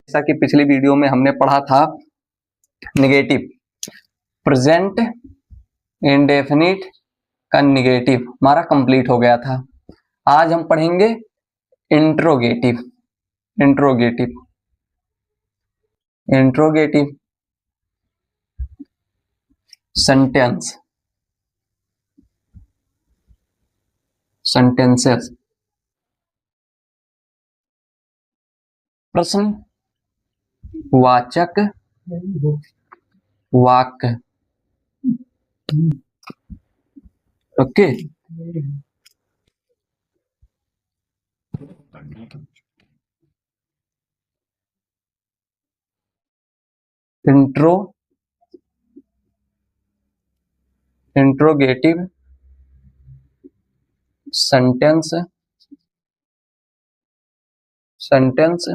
जैसा कि पिछली वीडियो में हमने पढ़ा था निगेटिव, प्रेजेंट इंडेफिनिट का निगेटिव हमारा कंप्लीट हो गया था। आज हम पढ़ेंगे interrogative. Interrogative interrogative sentence, sentences, प्रश्न वाचक वाक्य। Okay, interrogative sentence, sentence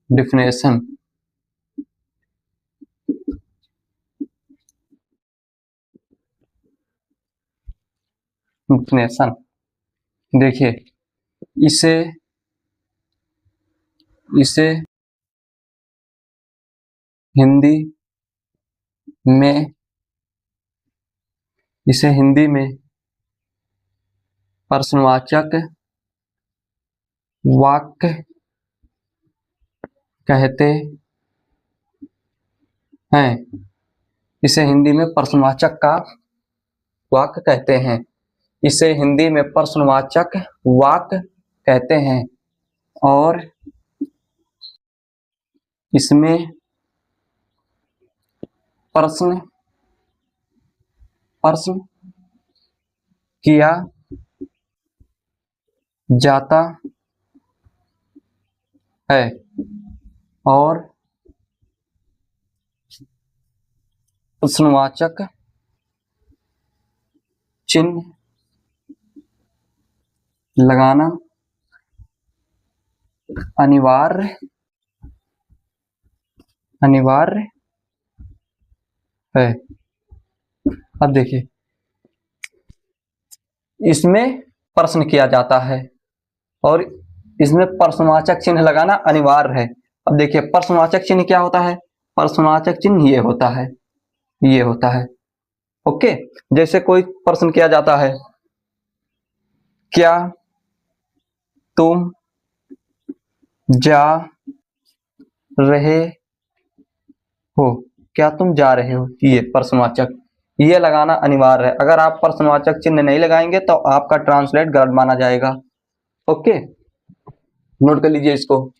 definition. Definition देखिए, इसे हिंदी में प्रश्नवाचक वाक्य कहते हैं। इसे हिंदी में प्रश्नवाचक का वाक्य कहते हैं। इसे हिंदी में प्रश्नवाचक वाक्य कहते हैं और इसमें प्रश्न किया जाता है और प्रश्नवाचक चिन्ह लगाना अनिवार्य है। अब देखिए, इसमें प्रश्न किया जाता है और इसमें प्रश्नवाचक चिन्ह लगाना अनिवार्य है। अब देखिए, प्रश्नवाचक चिन्ह क्या होता है? प्रश्नवाचक चिन्ह ये होता है। ओके, जैसे कोई प्रश्न किया जाता है, क्या तुम जा रहे हो? क्या तुम जा रहे हो? ये प्रश्नवाचक, ये लगाना अनिवार्य है। अगर आप प्रश्नवाचक चिन्ह नहीं लगाएंगे तो आपका ट्रांसलेट गलत माना जाएगा। ओके, नोट कर लीजिए इसको।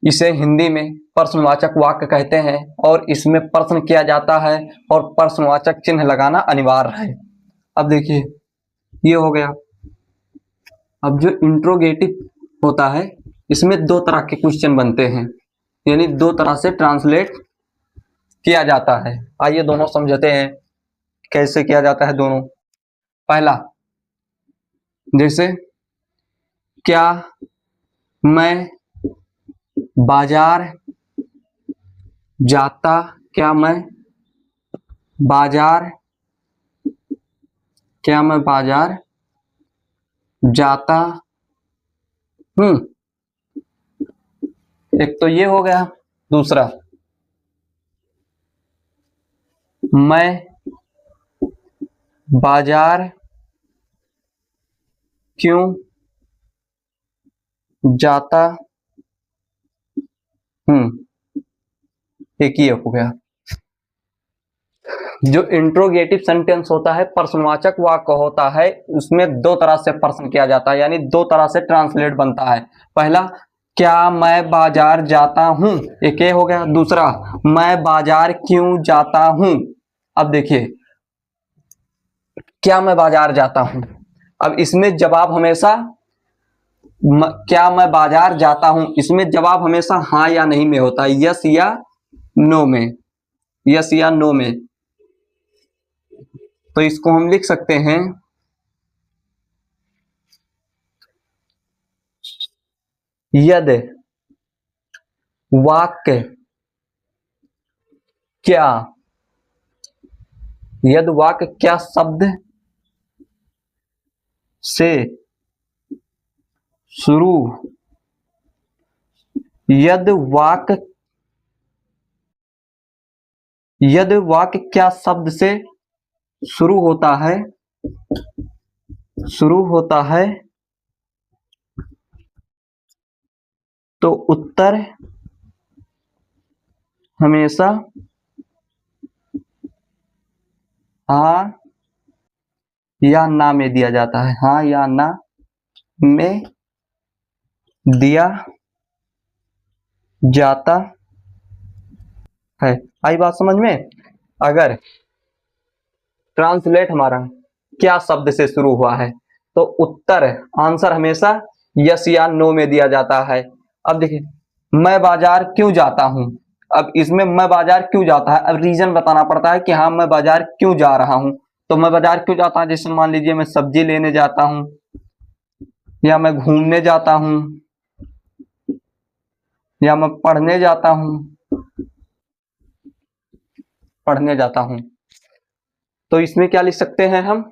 इसे हिंदी में प्रश्नवाचक वाक्य कहते हैं और इसमें प्रश्न किया जाता है और प्रश्नवाचक चिन्ह लगाना अनिवार्य है। अब देखिए, ये हो गया। अब जो इंट्रोगेटिव होता है, इसमें दो तरह के क्वेश्चन बनते हैं, यानी दो तरह से ट्रांसलेट किया जाता है। आइए दोनों समझते हैं कैसे किया जाता है दोनों। पहला, जैसे क्या मैं बाजार जाता हूँ? एक तो ये हो गया। दूसरा, मैं बाजार क्यों जाता हूँ? एक ये हो गया। जो इंट्रोगेटिव सेंटेंस होता है, प्रश्नवाचक वाक्य होता है, उसमें दो तरह से प्रश्न किया जाता है, यानी दो तरह से ट्रांसलेट बनता है। पहला, क्या मैं बाजार जाता हूं? एक ये हो गया। दूसरा, मैं बाजार क्यों जाता हूं? अब देखिए, क्या मैं बाजार जाता हूं, अब इसमें जवाब हमेशा क्या मैं बाजार जाता हूं, इसमें जवाब हमेशा हाँ या नहीं में होता है, यस या नो में। तो इसको हम लिख सकते हैं, यदि वाक्य क्या शब्द से शुरू यद वाक्य, यद वाक्य क्या शब्द से शुरू होता है, शुरू होता है, तो उत्तर हमेशा हाँ या ना में दिया जाता है, हाँ या ना में दिया जाता है। आई बात समझ में? अगर ट्रांसलेट हमारा क्या शब्द से शुरू हुआ है, तो उत्तर आंसर हमेशा यस या नो में दिया जाता है। अब देखिए, मैं बाजार क्यों जाता हूं, अब इसमें मैं बाजार क्यों जाता है, अब रीजन बताना पड़ता है कि हाँ मैं बाजार क्यों जा रहा हूं। तो मैं बाजार क्यों जाता हूं, जैसे मान लीजिए मैं सब्जी लेने जाता हूं, या मैं घूमने जाता हूं, या मैं पढ़ने जाता हूं, पढ़ने जाता हूं। तो इसमें क्या लिख सकते हैं हम,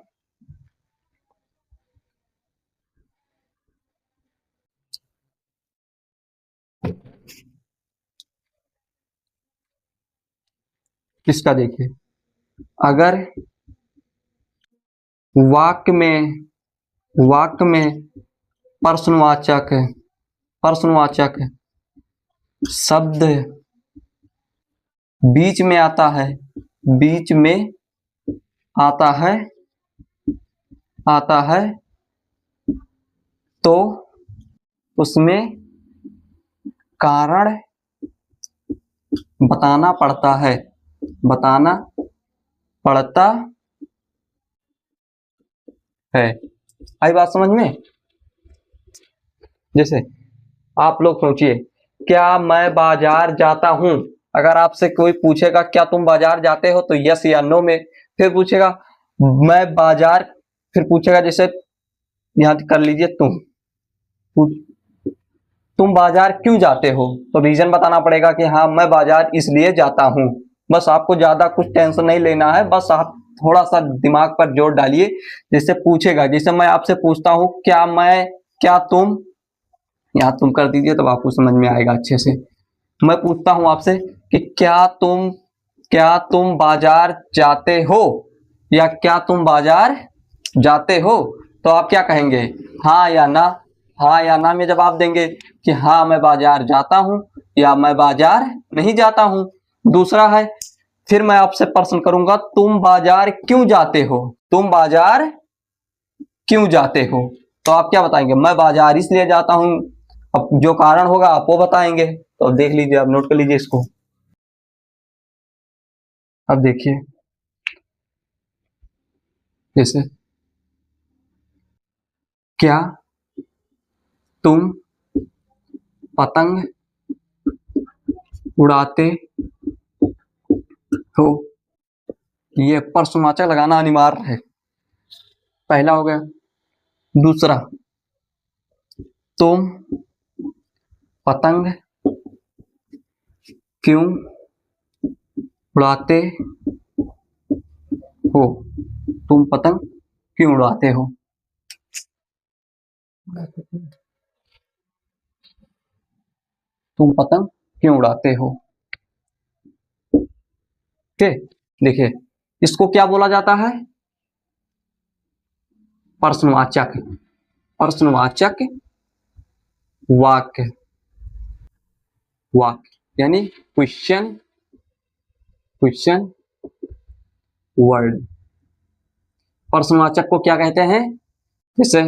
इसका देखिए, अगर वाक्य में, वाक्य में प्रश्नवाचक, प्रश्नवाचक शब्द बीच में आता है, बीच में आता है, आता है, तो उसमें कारण बताना पड़ता है, बताना पड़ता है। आई बात समझ में? जैसे आप लोग सोचिए, क्या मैं बाजार जाता हूं, अगर आपसे कोई पूछेगा क्या तुम बाजार जाते हो, तो यस या नो में, फिर पूछेगा मैं बाजार, फिर पूछेगा जैसे यहां कर लीजिए तुम बाजार क्यों जाते हो, तो रीजन बताना पड़ेगा कि हाँ मैं बाजार इसलिए जाता हूं। बस आपको ज्यादा कुछ टेंशन नहीं लेना है, बस आप थोड़ा सा दिमाग पर जोर डालिए। जैसे पूछेगा, जैसे मैं आपसे पूछता हूं क्या मैं, क्या तुम, यहाँ तुम कर दीजिए तो आपको समझ में आएगा अच्छे से। मैं पूछता हूं आपसे कि क्या तुम बाजार जाते हो, या क्या तुम बाजार जाते हो, तो आप क्या कहेंगे, हाँ या ना, हाँ या ना में जवाब देंगे कि हाँ मैं बाजार जाता हूं, या मैं बाजार नहीं जाता हूं। दूसरा है, फिर मैं आपसे प्रश्न करूंगा तुम बाजार क्यों जाते हो, तुम बाजार क्यों जाते हो, तो आप क्या बताएंगे, मैं बाजार इसलिए जाता हूं। अब जो कारण होगा आप वो बताएंगे। तो देख लीजिए, आप नोट कर लीजिए इसको। अब देखिए, जैसे क्या तुम पतंग उड़ाते हो, ये प्रश्नवाचक लगाना अनिवार्य है, पहला हो गया। दूसरा, तुम पतंग क्यों उड़ाते हो, तुम पतंग क्यों उड़ाते हो, तुम पतंग क्यों उड़ाते हो। ठीक, देखिए इसको क्या बोला जाता है, प्रश्नवाचक, प्रश्नवाचक वाक्य, वाक्य यानी क्वेश्चन, क्वेश्चन वर्ड। प्रश्नवाचक को क्या कहते हैं, जैसे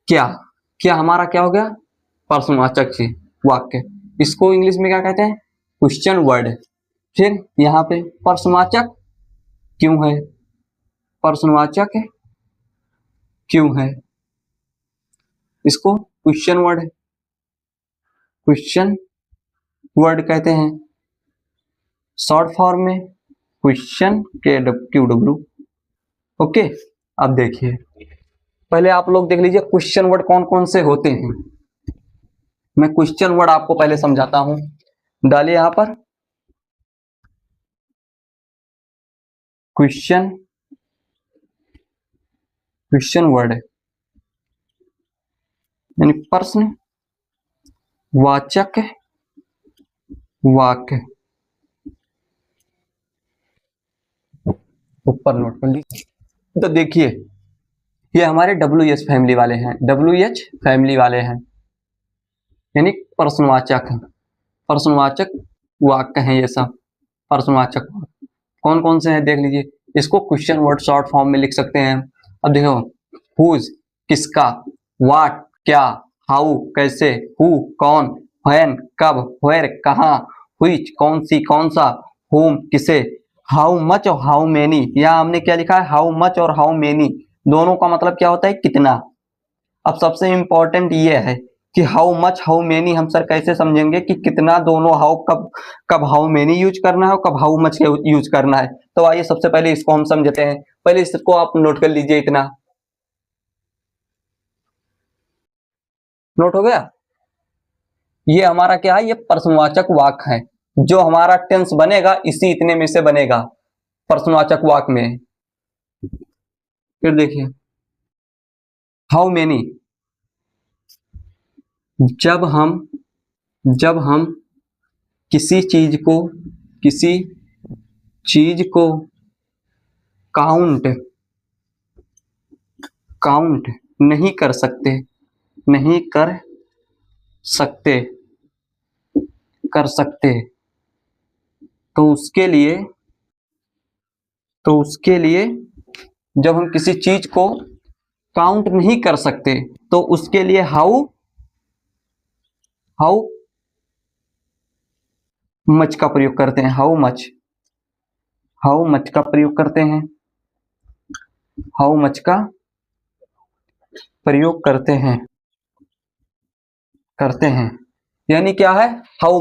क्या, क्या हमारा क्या हो गया, प्रश्नवाचक से वाक्य, इसको इंग्लिश में क्या कहते हैं, क्वेश्चन वर्ड। फिर यहाँ पे प्रश्नवाचक क्यों है, प्रश्नवाचक क्यों है, इसको क्वेश्चन वर्ड, क्वेश्चन वर्ड कहते हैं, शॉर्ट फॉर्म में क्वेश्चन क्यू डब्ल्यू। ओके, अब देखिए, पहले आप लोग देख लीजिए क्वेश्चन वर्ड कौन कौन से होते हैं। मैं क्वेश्चन वर्ड आपको पहले समझाता हूं, डालिए यहां पर क्वेश्चन, क्वेश्चन वर्ड, यानी प्रश्नवाचक वाक्य। ऊपर नोट कर लीजिए। तो देखिए ये हमारे WH फैमिली वाले हैं, WH फैमिली वाले हैं, यानी प्रश्नवाचक वाक्य हैं ये सब प्रश्नवाचक। कौन कौन से हैं देख लीजिए। इसको क्वेश्चन वर्ड शॉर्ट फॉर्म में लिख सकते हैं। अब देखो, हुज किसका, व्हाट क्या, हाउ कैसे, हु कौन, व्हेन कब, वेयर कहाँ, व्हिच कौन सी कौन सा, whom किसे, हाउ मच और हाउ मेनी। यहाँ हमने क्या लिखा है, हाउ मच और हाउ मेनी, दोनों का मतलब क्या होता है, कितना। अब सबसे इंपॉर्टेंट ये है कि हाउ मच हाउ मेनी हम सर कैसे समझेंगे कि कितना, दोनों हाउ कब कब हाउ मेनी यूज करना है और कब हाउ मच यूज करना है। तो आइए सबसे पहले इसको हम समझते हैं। पहले इसको आप नोट कर लीजिए। इतना नोट हो गया। ये हमारा क्या है, ये प्रश्नवाचक वाक्य है। जो हमारा टेंस बनेगा इसी इतने में से बनेगा प्रश्नवाचक वाक्य में। फिर देखिए हाउ मेनी, जब हम किसी चीज को काउंट नहीं कर सकते तो उसके लिए जब हम किसी चीज को काउंट नहीं कर सकते तो उसके लिए हाउ मच का प्रयोग करते हैं। हाउ मच का प्रयोग करते हैं। हाउ मच का प्रयोग करते हैं यानी क्या है, हाउ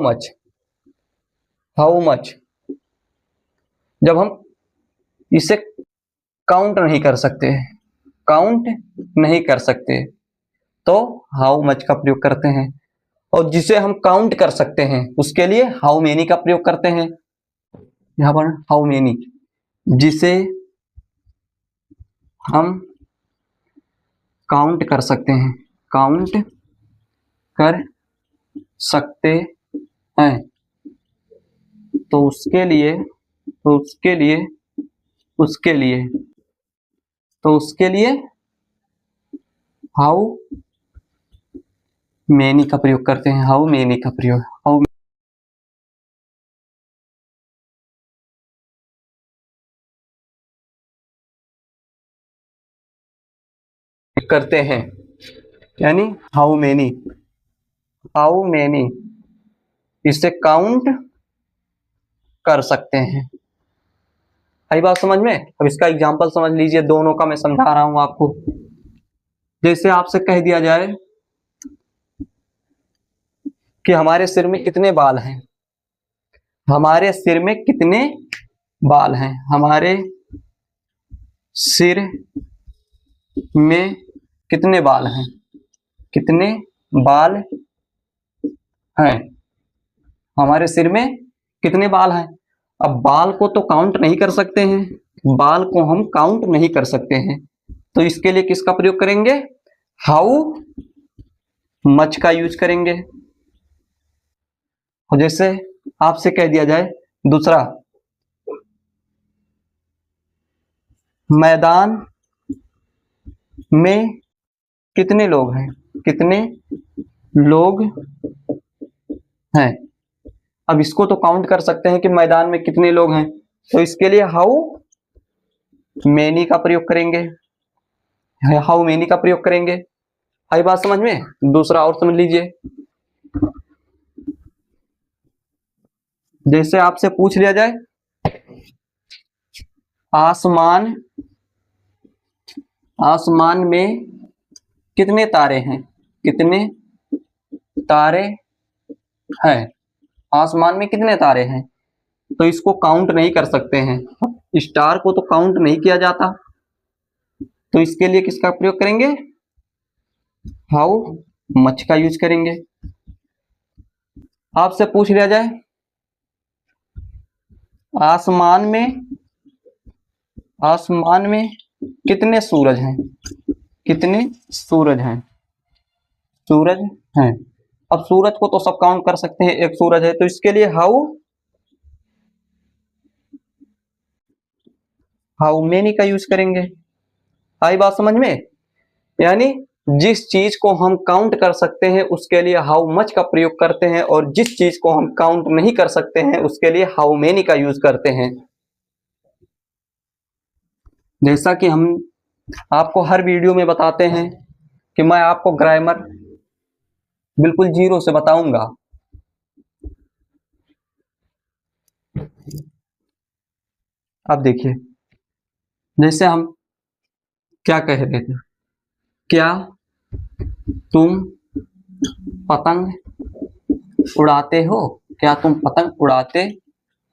मच जब हम इसे काउंट नहीं कर सकते तो हाउ मच का प्रयोग करते हैं। और जिसे हम काउंट कर सकते हैं उसके लिए हाउ मेनी का प्रयोग करते हैं। यहां पर हाउ मेनी, जिसे हम काउंट कर सकते हैं तो उसके लिए हाउ मेनी का प्रयोग करते हैं। हाउ मेनी का प्रयोग करते हैं यानी हाउ मेनी इसे काउंट कर सकते हैं। आई बात समझ में। अब इसका एग्जांपल समझ लीजिए, दोनों का मैं समझा रहा हूं आपको। जैसे आपसे कह दिया जाए कि हमारे सिर में कितने बाल हैं, हमारे सिर में कितने बाल हैं, हमारे सिर में कितने बाल हैं, कितने बाल हैं, हमारे सिर में कितने बाल हैं। अब बाल को तो काउंट नहीं कर सकते हैं, बाल को हम काउंट नहीं कर सकते हैं तो इसके लिए किसका प्रयोग करेंगे, हाउ मच का यूज करेंगे। और जैसे आपसे कह दिया जाए दूसरा, मैदान में कितने लोग हैं, कितने लोग हैं। अब इसको तो काउंट कर सकते हैं कि मैदान में कितने लोग हैं तो इसके लिए हाउ मेनी का प्रयोग करेंगे। आई बात समझ में। दूसरा और समझ लीजिए, जैसे आपसे पूछ लिया जाए आसमान में कितने तारे हैं, कितने तारे हैं, आसमान में कितने तारे हैं तो इसको काउंट नहीं कर सकते हैं। स्टार को तो काउंट नहीं किया जाता तो इसके लिए किसका प्रयोग करेंगे, हाउ मच का यूज करेंगे। आपसे पूछ लिया जाए आसमान में कितने सूरज हैं, कितने सूरज हैं सूरज है। अब सूरज को तो सब काउंट कर सकते हैं, एक सूरज है, तो इसके लिए हाउ मेनी का यूज करेंगे। आई बात समझ में? यानी जिस चीज को हम काउंट कर सकते हैं उसके लिए हाउ मच का प्रयोग करते हैं, और जिस चीज को हम काउंट नहीं कर सकते हैं उसके लिए हाउ मेनी का यूज करते हैं। जैसा कि हम आपको हर वीडियो में बताते हैं कि मैं आपको ग्रामर बिल्कुल जीरो से बताऊंगा। अब देखिए, जैसे हम क्या कह रहे थे, क्या तुम पतंग उड़ाते हो, क्या तुम पतंग उड़ाते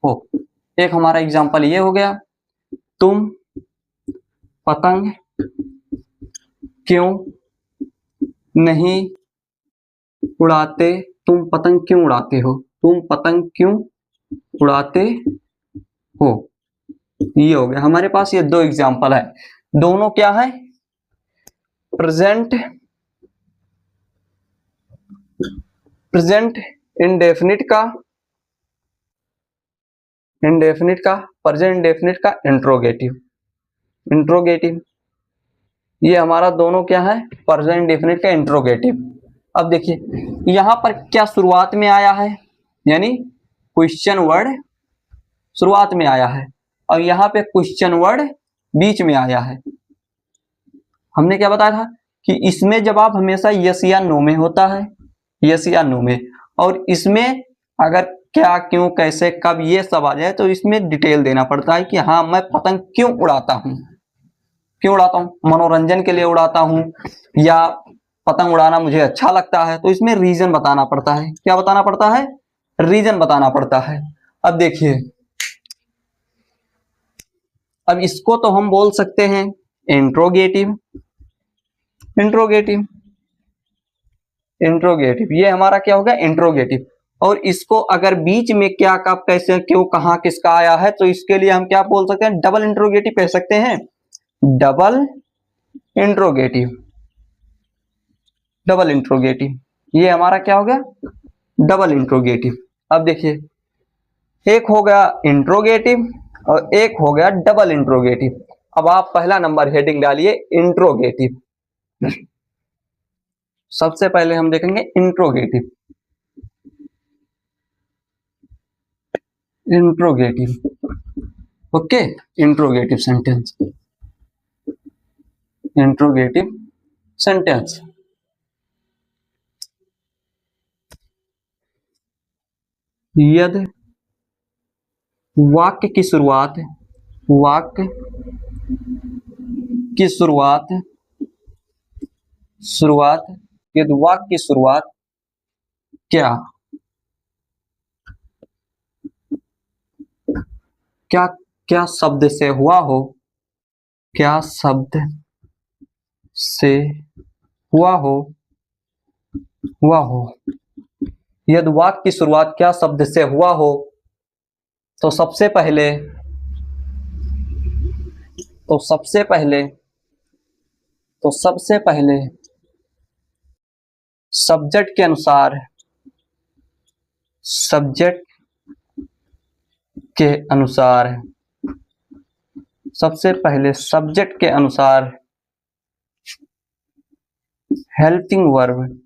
हो। एक हमारा एग्जांपल ये हो गया, तुम पतंग क्यों नहीं उड़ाते, तुम पतंग क्यों उड़ाते हो, तुम पतंग क्यों उड़ाते हो। ये हो गया हमारे पास, ये दो एग्जांपल है। दोनों क्या है, प्रेजेंट इंडेफिनिट का प्रेजेंट इंडेफिनिट का इंट्रोगेटिव। ये हमारा दोनों क्या है, प्रेजेंट इंडेफिनिट का इंट्रोगेटिव। अब देखिए यहां पर क्या शुरुआत में आया है, यानी क्वेश्चन वर्ड शुरुआत में आया है, और यहाँ पे क्वेश्चन वर्ड बीच में आया है। हमने क्या बताया था कि इसमें जवाब हमेशा यस या नो में होता है, यस या नो में, और इसमें अगर क्या क्यों कैसे कब ये सब आ जाए तो इसमें डिटेल देना पड़ता है कि हाँ मैं पतंग क्यों उड़ाता हूँ, क्यों उड़ाता हूँ, मनोरंजन के लिए उड़ाता हूँ या पतंग उड़ाना मुझे अच्छा लगता है, तो इसमें रीजन बताना पड़ता है। क्या बताना पड़ता है, रीजन बताना पड़ता है। अब देखिए, अब इसको तो हम बोल सकते हैं इंट्रोगेटिव, ये हमारा क्या होगा, इंट्रोगेटिव। और इसको अगर बीच में क्या कब कैसे क्यों कहां किसका आया है तो इसके लिए हम क्या बोल सकते हैं, डबल इंट्रोगेटिव कह सकते हैं, डबल इंट्रोगेटिव। ये हमारा क्या हो गया, डबल इंट्रोगेटिव। अब देखिए, एक हो गया इंट्रोगेटिव और एक हो गया डबल इंट्रोगेटिव। अब आप पहला नंबर हेडिंग डालिए इंट्रोगेटिव। सबसे पहले हम देखेंगे इंट्रोगेटिव, ओके, इंट्रोगेटिव सेंटेंस। यदि वाक्य की शुरुआत यदि वाक्य की शुरुआत क्या शब्द से हुआ हो, क्या शब्द से हुआ हो, यदि वाक्य की शुरुआत क्या शब्द से हुआ हो तो सबसे पहले सब्जेक्ट के अनुसार सबसे पहले सब्जेक्ट के अनुसार हेल्पिंग वर्ब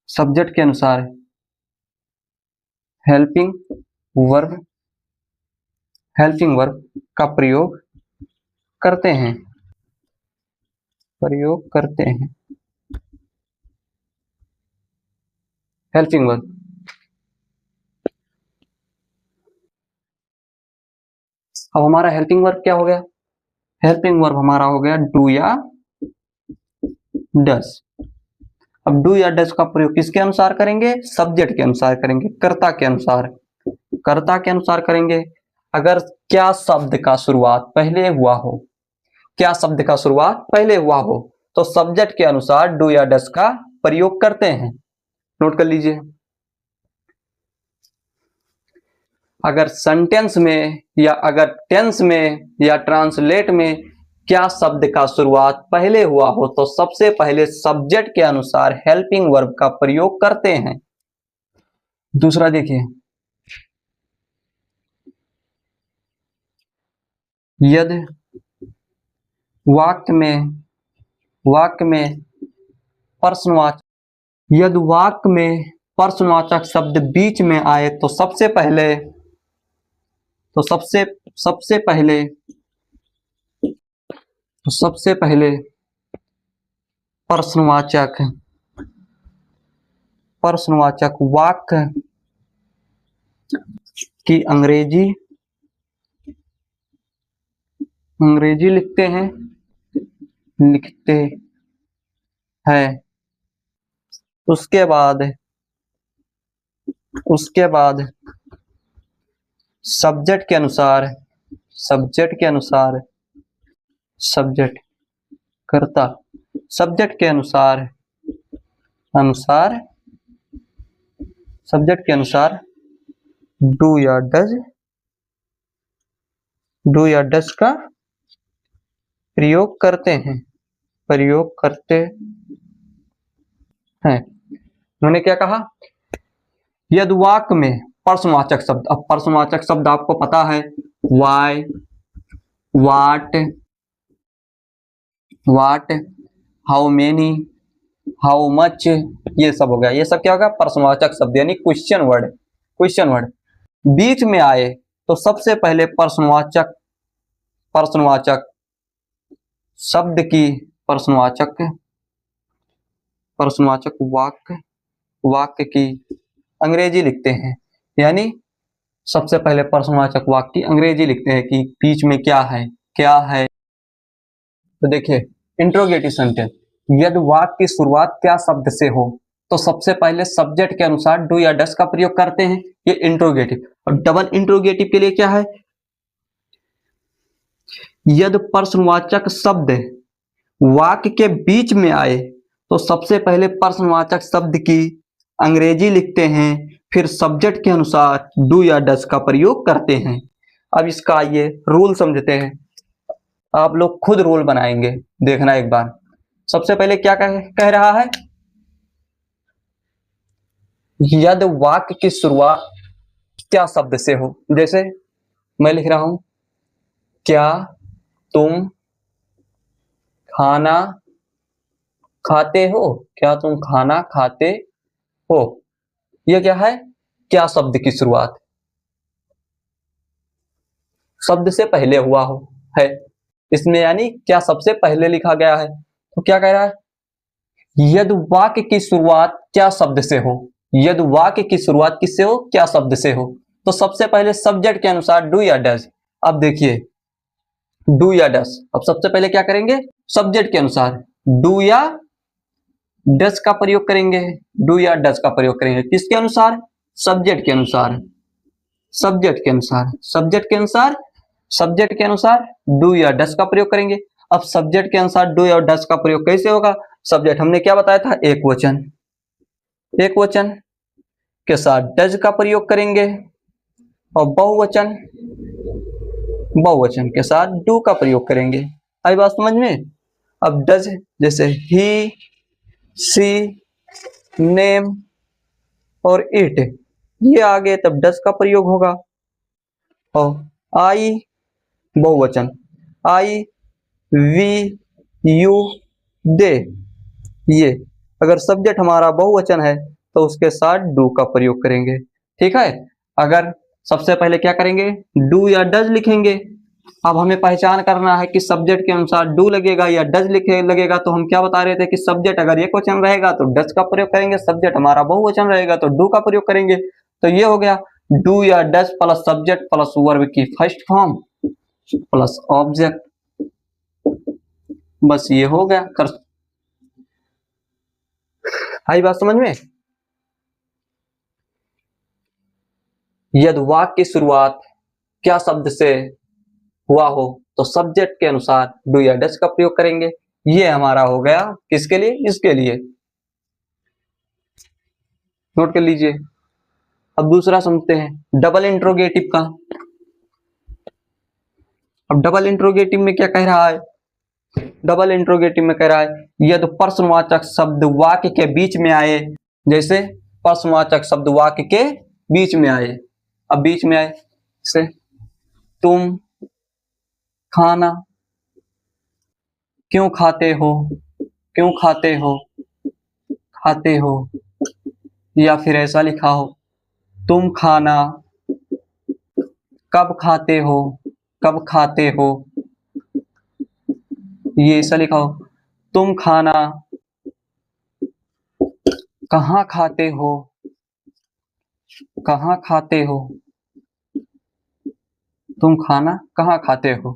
सब्जेक्ट के अनुसार हेल्पिंग वर्ब का प्रयोग करते हैं, हेल्पिंग वर्ब। अब हमारा हेल्पिंग वर्ब क्या हो गया, हेल्पिंग वर्ब हमारा हो गया डू या डस। अब डू या डस का प्रयोग किसके अनुसार करेंगे, सब्जेक्ट के अनुसार करेंगे, कर्ता के अनुसार करेंगे। अगर क्या शब्द का शुरुआत पहले हुआ हो तो सब्जेक्ट के अनुसार डू या डस का प्रयोग करते हैं। नोट कर लीजिए। अगर सेंटेंस में या अगर टेंस में या ट्रांसलेट में क्या शब्द का शुरुआत पहले हुआ हो तो सबसे पहले सब्जेक्ट के अनुसार हेल्पिंग वर्ब का प्रयोग करते हैं। दूसरा देखिए, यदि वाक्य में प्रश्नवाचक यदि वाक्य में प्रश्नवाचक शब्द बीच में आए तो सबसे पहले प्रश्नवाचक वाक्य की अंग्रेजी लिखते हैं उसके बाद सब्जेक्ट के अनुसार डू या डज का प्रयोग करते हैं। मैंने क्या कहा, यदि वाक्य में प्रश्नवाचक शब्द, अब प्रश्नवाचक शब्द आपको पता है, why, what, how many, how much, ये सब हो गया। ये सब क्या होगा, प्रश्नवाचक शब्द यानी क्वेश्चन वर्ड बीच में आए तो सबसे पहले प्रश्नवाचक शब्द की प्रश्नवाचक वाक्य की अंग्रेजी लिखते हैं। यानी सबसे पहले प्रश्नवाचक वाक्य की अंग्रेजी लिखते हैं कि बीच में क्या है। तो देखिए, इंट्रोगेटिव सेंटेंस, यदि वाक्य की शुरुआत क्या शब्द से हो तो सबसे पहले सब्जेक्ट के अनुसार डू या डज का प्रयोग करते हैं। ये इंट्रोगेटिव। और डबल इंट्रोगेटिव के लिए क्या है, यदि प्रश्नवाचक शब्द वाक्य के बीच में आए तो सबसे पहले प्रश्नवाचक शब्द की अंग्रेजी लिखते हैं, फिर सब्जेक्ट के अनुसार डू या डज का प्रयोग करते हैं। अब इसका ये रूल समझते हैं, आप लोग खुद रूल बनाएंगे, देखना एक बार। सबसे पहले क्या कह रहा है, यदि वाक्य की शुरुआत क्या शब्द से हो, जैसे मैं लिख रहा हूं, क्या तुम खाना खाते हो, क्या तुम खाना खाते हो। यह क्या है, क्या शब्द की शुरुआत शब्द से पहले हुआ हो है इसमें, यानी क्या सबसे पहले लिखा गया है। तो क्या कह रहा है, यदि वाक्य की शुरुआत क्या शब्द से हो, यदि वाक्य की शुरुआत किससे हो, क्या शब्द से हो, तो सबसे पहले सब्जेक्ट के अनुसार डू या डज। अब देखिए, डू या डज, अब सबसे पहले क्या करेंगे, सब्जेक्ट के अनुसार डू या डज का प्रयोग करेंगे। डू या डज का प्रयोग करेंगे किसके अनुसार, सब्जेक्ट के अनुसार डू या डज का प्रयोग करेंगे। अब सब्जेक्ट के अनुसार डू या डज का प्रयोग कैसे होगा, सब्जेक्ट हमने क्या बताया था, एक वचन के साथ डज का प्रयोग करेंगे और बहुवचन के साथ डू का प्रयोग करेंगे। आई बात समझ में। अब डज जैसे ही, सी, नेम और इट, ये आगे तब डज का प्रयोग होगा। और आई बहुवचन, आई, वी, यू, दे, ये अगर सब्जेक्ट हमारा बहुवचन है तो उसके साथ डू का प्रयोग करेंगे। ठीक है, अगर सबसे पहले क्या करेंगे, डू या डज लिखेंगे। अब हमें पहचान करना है कि सब्जेक्ट के अनुसार डू लगेगा या डज लगेगा। तो हम क्या बता रहे थे कि सब्जेक्ट अगर एक वचन रहेगा तो डज का प्रयोग करेंगे, सब्जेक्ट हमारा बहुवचन रहेगा तो डू का प्रयोग करेंगे। तो ये हो गया डू या does plus subject plus verb की फर्स्ट फॉर्म प्लस ऑब्जेक्ट, बस ये हो गया। आई बात समझ में। यदि वाक्य की शुरुआत क्या शब्द से हुआ हो तो सब्जेक्ट के अनुसार डू या डज का प्रयोग करेंगे। ये हमारा हो गया किसके लिए, इसके लिए, नोट कर लीजिए। अब दूसरा समझते हैं डबल इंट्रोगेटिव का। अब डबल इंट्रोगेटिव में क्या कह रहा है, डबल इंट्रोगेटिव में कह रहा है यदि प्रश्नवाचक शब्द वाक्य के बीच में आए, जैसे प्रश्नवाचक शब्द वाक्य के बीच में आए, अब बीच में आए से तुम खाना क्यों खाते हो, क्यों खाते हो, खाते हो, या फिर ऐसा लिखा हो तुम खाना कब खाते हो, कब खाते हो, ये ऐसा लिखा हो तुम खाना कहाँ खाते हो, कहाँ खाते हो, तुम खाना कहाँ खाते हो,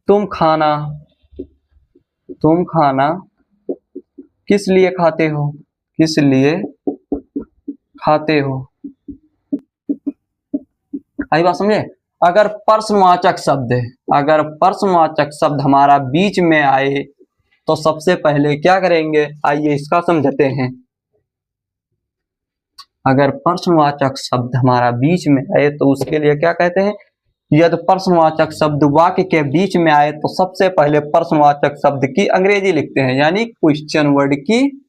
तुम खाना, तुम खाना किस लिए खाते हो, किस लिए खाते हो। आई बात समझे। अगर प्रश्नवाचक शब्द है, अगर प्रश्नवाचक शब्द हमारा बीच में आए तो सबसे पहले क्या करेंगे, आइए इसका समझते हैं। अगर प्रश्नवाचक शब्द हमारा बीच में आए तो उसके लिए क्या कहते हैं, यदि प्रश्नवाचक शब्द वाक्य के बीच में आए तो सबसे पहले प्रश्नवाचक शब्द की अंग्रेजी लिखते हैं, यानी क्वेश्चन वर्ड की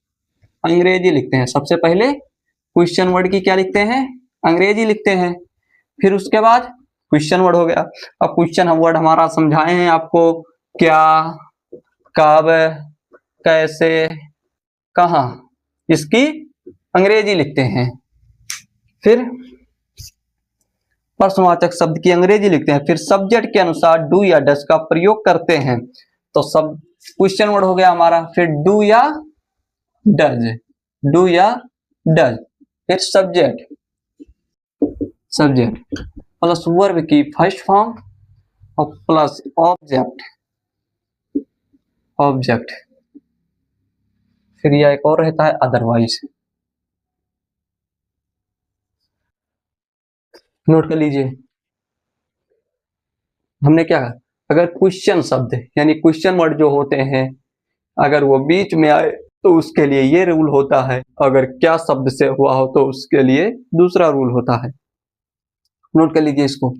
अंग्रेजी लिखते हैं। सबसे पहले क्वेश्चन वर्ड की क्या लिखते हैं, अंग्रेजी लिखते हैं। फिर उसके बाद क्वेश्चन वर्ड हो गया। अब क्वेश्चन वर्ड हमारा समझाए हैं आपको, क्या, कब, कैसे, कहाँ, इसकी अंग्रेजी लिखते हैं। फिर प्रश्नवाचक शब्द की अंग्रेजी लिखते हैं, फिर सब्जेक्ट के अनुसार डू या डज का प्रयोग करते हैं। तो सब क्वेश्चन वर्ड हो गया हमारा, फिर डू या डज, डू या डज, फिर सब्जेक्ट, सब्जेक्ट प्लस वर्ब की फर्स्ट फॉर्म और प्लस ऑब्जेक्ट, ऑब्जेक्ट, फिर यह एक और रहता है अदरवाइज। नोट कर लीजिए हमने क्या कहा, अगर क्वेश्चन शब्द यानी क्वेश्चन वर्ड जो होते हैं अगर वो बीच में आए तो उसके लिए ये रूल होता है, अगर क्या शब्द से हुआ हो तो उसके लिए दूसरा रूल होता है। नोट कर लीजिए इसको।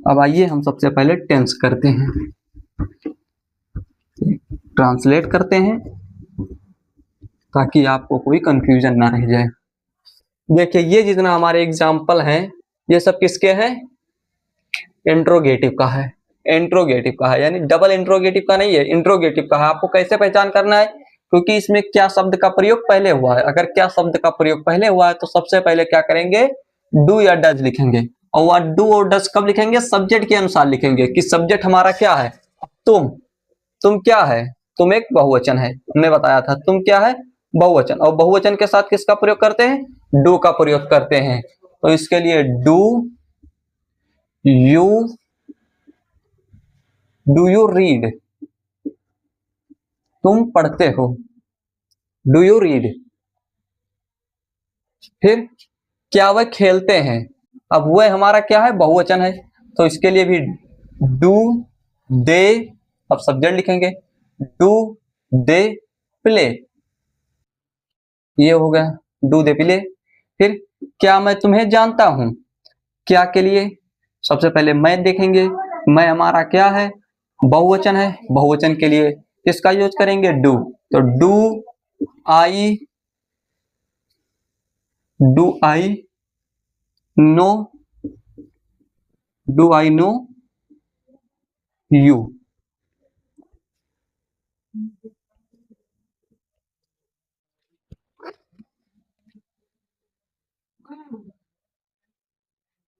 अब आइए हम सबसे पहले टेंस करते हैं, ट्रांसलेट करते हैं ताकि आपको कोई कंफ्यूजन ना रह जाए। देखिए ये जितना हमारे एग्जाम्पल हैं ये सब किसके हैं, इंट्रोगेटिव का है, इंट्रोगेटिव का है, यानी डबल इंट्रोगेटिव का नहीं है, इंट्रोगेटिव का है। आपको कैसे पहचान करना है, क्योंकि इसमें क्या शब्द का प्रयोग पहले हुआ है। अगर क्या शब्द का प्रयोग पहले हुआ है तो सबसे पहले क्या करेंगे, डू या डज लिखेंगे। और वह डू और डज कब लिखेंगे, सब्जेक्ट के अनुसार लिखेंगे कि सब्जेक्ट हमारा क्या है, तुम क्या है, तुम एक बहुवचन है, हमने बताया था तुम क्या है, बहुवचन। और बहुवचन के साथ किसका प्रयोग करते हैं, डू का प्रयोग करते हैं। तो इसके लिए डू यू रीड, तुम पढ़ते हो, डू यू रीड। फिर क्या वह खेलते हैं, अब वह हमारा क्या है, बहुवचन है, तो इसके लिए भी डू दे, अब सब्जेक्ट लिखेंगे, डू दे प्ले, ये हो गया डू दे प्ले। फिर क्या मैं तुम्हें जानता हूं, क्या के लिए सबसे पहले मैं देखेंगे, मैं हमारा क्या है, बहुवचन है, बहुवचन के लिए किसका यूज करेंगे, डू। तो do I know, do I know you.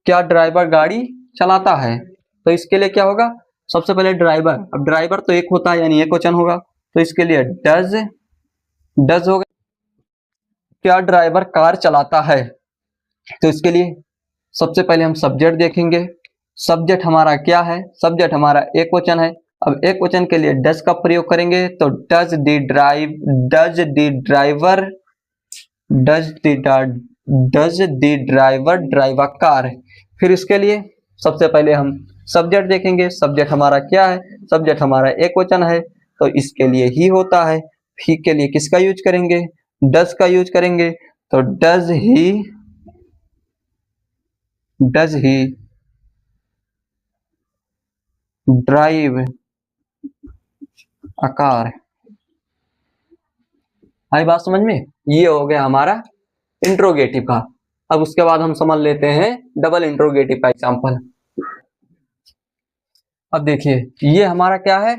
क्या ड्राइवर गाड़ी चलाता है, तो इसके लिए क्या होगा, सबसे पहले ड्राइवर, अब ड्राइवर तो एक होता है यानी एक वचन होगा, तो इसके लिए डज, डज होगा। क्या ड्राइवर कार चलाता है, तो इसके लिए सबसे पहले हम सब्जेक्ट देखेंगे, सब्जेक्ट हमारा क्या है, सब्जेक्ट हमारा एक वचन है। अब एक वचन के लिए डज का प्रयोग करेंगे, तो does the driver drive a car. फिर इसके लिए सबसे पहले हम सब्जेक्ट देखेंगे, सब्जेक्ट हमारा क्या है, सब्जेक्ट हमारा एक वचन है, तो इसके लिए ही होता है। ही के लिए किसका यूज करेंगे, डज का यूज करेंगे, तो does he drive a car. आई बात समझ में? ये हो गया हमारा इंट्रोगेटिव का। अब उसके बाद हम समझ लेते हैं डबल इंट्रोगेटिव का एग्जांपल। अब देखिए ये हमारा क्या है,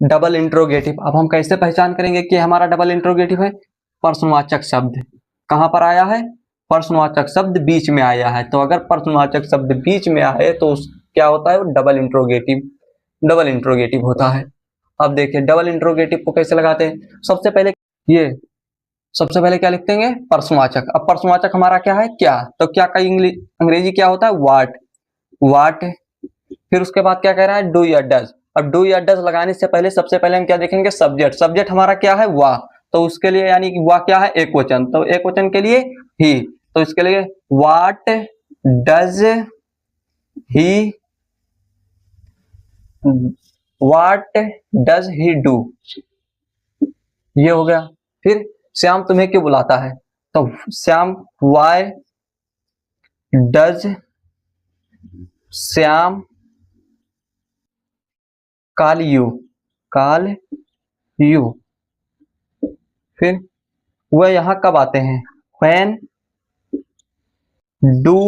डबल इंट्रोगेटिव। अब हम कैसे पहचान करेंगे कि हमारा डबल इंट्रोगेटिव है? प्रश्नवाचक शब्द कहां पर आया है? प्रश्नवाचक शब्द बीच में आया है। तो अगर प्रश्नवाचक शब्द बीच में आए तो क्या होता है? वो डबल इंट्रोगेटिव होता है। अब देखिए डबल इंट्रोगेटिव को कैसे लगाते हैं। सबसे पहले क्या लिखेंगे? प्रश्नवाचक। अब प्रश्नवाचक हमारा क्या है? क्या। तो क्या का अंग्रेजी क्या होता है? व्हाट। फिर उसके बाद क्या कह रहा है? डू या डज। अब डू या डज लगाने से पहले सबसे पहले हम क्या देखेंगे? सब्जेक्ट हमारा क्या है? वाह। तो उसके लिए यानी कि वाह क्या है? एक वचन। तो एक वचन के लिए ही। तो इसके लिए व्हाट डज ही डू, ये हो गया। फिर श्याम तुम्हें क्यों बुलाता है? तो Shyam why does Shyam call you. फिर वह यहाँ कब आते हैं? When do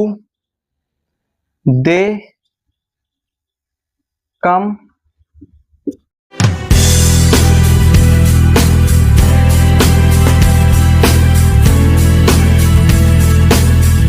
they come